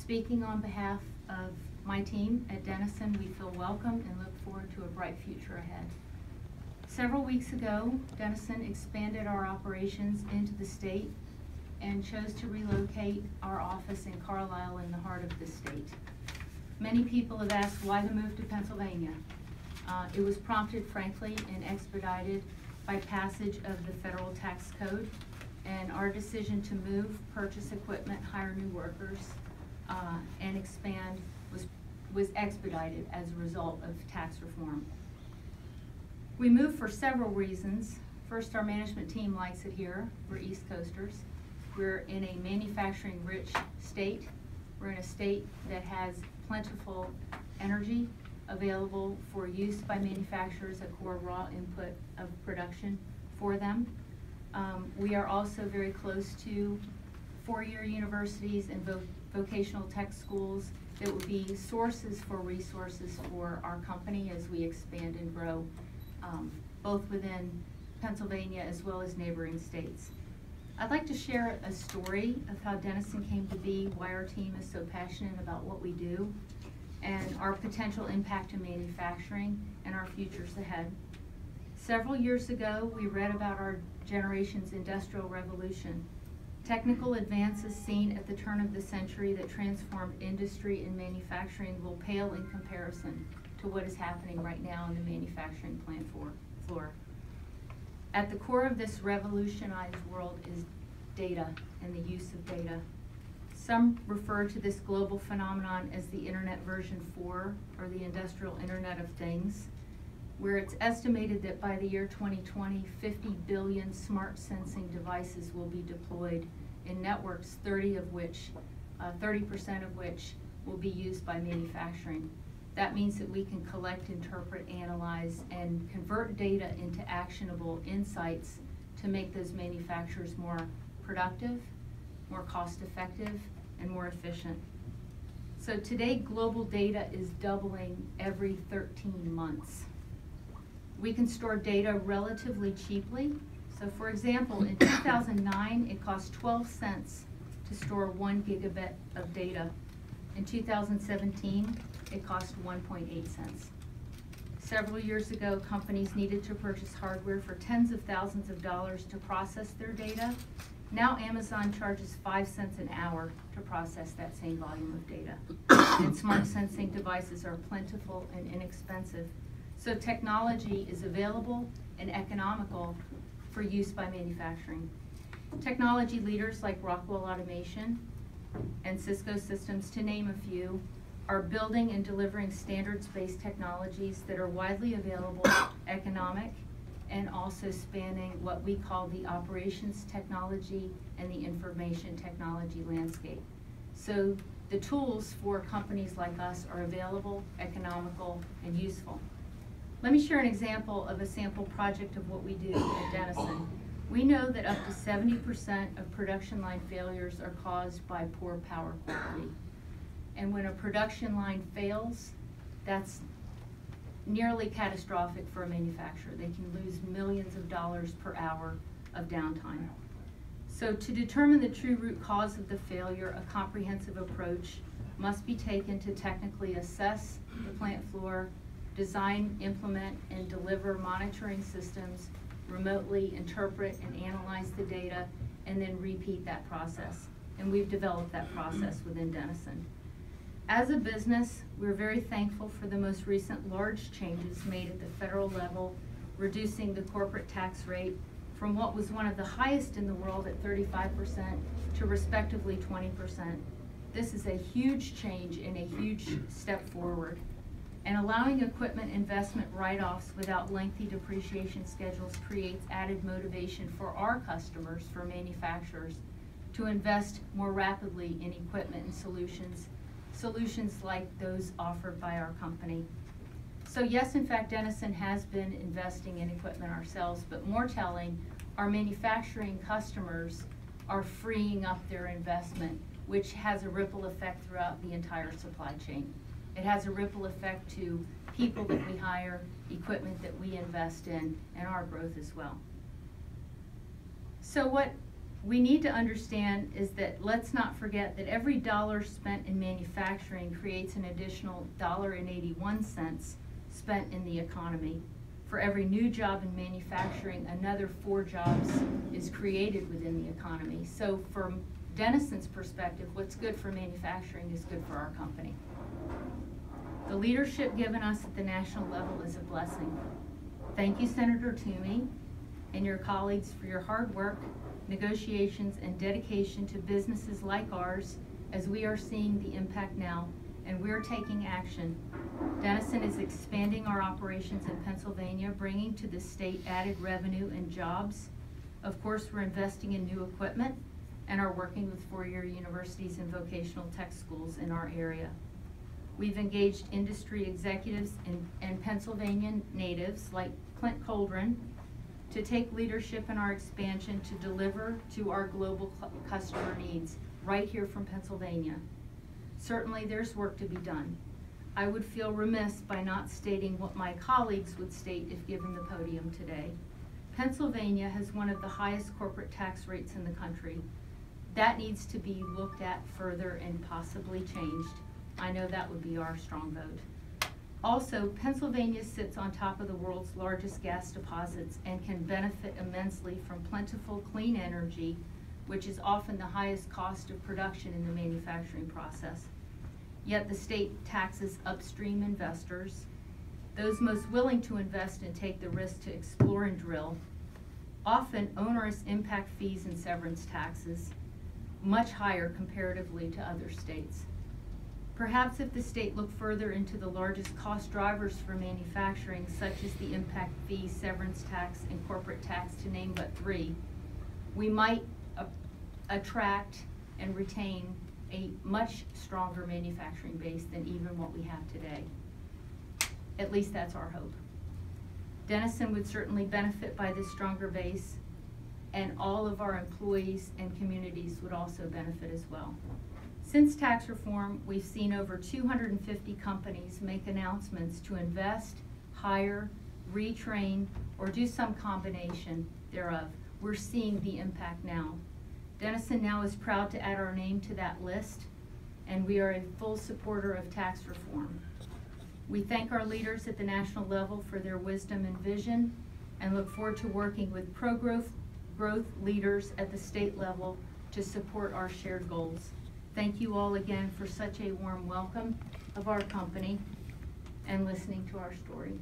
Speaking on behalf of my team at Denison, we feel welcome and look forward to a bright future ahead. Several weeks ago, Denison expanded our operations into the state and chose to relocate our office in Carlisle in the heart of the state. Many people have asked why the move to Pennsylvania. It was prompted, frankly, and expedited by passage of the federal tax code, and our decision to move, purchase equipment, hire new workers, and expand was expedited as a result of tax reform. We moved for several reasons. First, our management team likes it here. We're East Coasters. We're in a manufacturing-rich state. We're in a state that has plentiful energy available for use by manufacturers, a core raw input of production for them. We are also very close to four-year universities and vocational tech schools that would be sources for resources for our company as we expand and grow, both within Pennsylvania as well as neighboring states. I'd like to share a story of how Denison came to be, why our team is so passionate about what we do, and our potential impact in manufacturing and our futures ahead. Several years ago, we read about our generation's industrial revolution. Technical advances seen at the turn of the century that transformed industry and manufacturing will pale in comparison to what is happening right now in the manufacturing plant floor. At the core of this revolutionized world is data and the use of data. Some refer to this global phenomenon as the Internet version 4, or the Industrial Internet of Things, where it's estimated that by the year 2020, 50 billion smart sensing devices will be deployed in networks, 30% of which will be used by manufacturing. That means that we can collect, interpret, analyze, and convert data into actionable insights to make those manufacturers more productive, more cost-effective, and more efficient. So today, global data is doubling every 13 months. We can store data relatively cheaply. So for example, in 2009, it cost 12 cents to store 1 gigabit of data. In 2017, it cost 1.8 cents. Several years ago, companies needed to purchase hardware for tens of thousands of dollars to process their data. Now Amazon charges 5 cents an hour to process that same volume of data. And smart sensing devices are plentiful and inexpensive. So technology is available and economical for use by manufacturing. Technology leaders like Rockwell Automation and Cisco Systems, to name a few, are building and delivering standards-based technologies that are widely available, economic, and also spanning what we call the operations technology and the information technology landscape. So the tools for companies like us are available, economical, and useful. Let me share an example of a sample project of what we do at Denison. We know that up to 70% of production line failures are caused by poor power quality. And when a production line fails, that's nearly catastrophic for a manufacturer. They can lose millions of dollars per hour of downtime. So to determine the true root cause of the failure, a comprehensive approach must be taken to technically assess the plant floor, design, implement, and deliver monitoring systems, remotely interpret and analyze the data, and then repeat that process. And we've developed that process within Denison. As a business, we're very thankful for the most recent large changes made at the federal level, reducing the corporate tax rate from what was one of the highest in the world at 35% to respectively 20%. This is a huge change and a huge step forward. And allowing equipment investment write-offs without lengthy depreciation schedules creates added motivation for our customers, for manufacturers, to invest more rapidly in equipment and solutions like those offered by our company. So yes, in fact, Denison has been investing in equipment ourselves, but more telling, our manufacturing customers are freeing up their investment, which has a ripple effect throughout the entire supply chain. It has a ripple effect to people that we hire, equipment that we invest in, and our growth as well. So what we need to understand is that let's not forget that every dollar spent in manufacturing creates an additional $1.81 spent in the economy. For every new job in manufacturing, another 4 jobs is created within the economy. So from Denison's perspective, what's good for manufacturing is good for our company. The leadership given us at the national level is a blessing. Thank you, Senator Toomey, and your colleagues for your hard work, negotiations, and dedication to businesses like ours as we are seeing the impact now, and we're taking action. Denison is expanding our operations in Pennsylvania, bringing to the state added revenue and jobs. Of course, we're investing in new equipment and are working with 4-year universities and vocational tech schools in our area. We've engaged industry executives and Pennsylvania natives like Clint Coldren to take leadership in our expansion to deliver to our global customer needs right here from Pennsylvania. Certainly there's work to be done. I would feel remiss by not stating what my colleagues would state if given the podium today. Pennsylvania has one of the highest corporate tax rates in the country. That needs to be looked at further and possibly changed. I know that would be our strong vote. Also, Pennsylvania sits on top of the world's largest gas deposits and can benefit immensely from plentiful clean energy, which is often the highest cost of production in the manufacturing process. Yet the state taxes upstream investors, those most willing to invest and take the risk to explore and drill, often onerous impact fees and severance taxes, much higher comparatively to other states. Perhaps if the state looked further into the largest cost drivers for manufacturing, such as the impact fee, severance tax, and corporate tax, to name but 3, we might attract and retain a much stronger manufacturing base than even what we have today. At least that's our hope. Denison would certainly benefit by this stronger base, and all of our employees and communities would also benefit as well. Since tax reform, we've seen over 250 companies make announcements to invest, hire, retrain, or do some combination thereof. We're seeing the impact now. Denison now is proud to add our name to that list, and we are a full supporter of tax reform. We thank our leaders at the national level for their wisdom and vision, and look forward to working with pro-growth leaders at the state level to support our shared goals. Thank you all again for such a warm welcome of our company and listening to our story.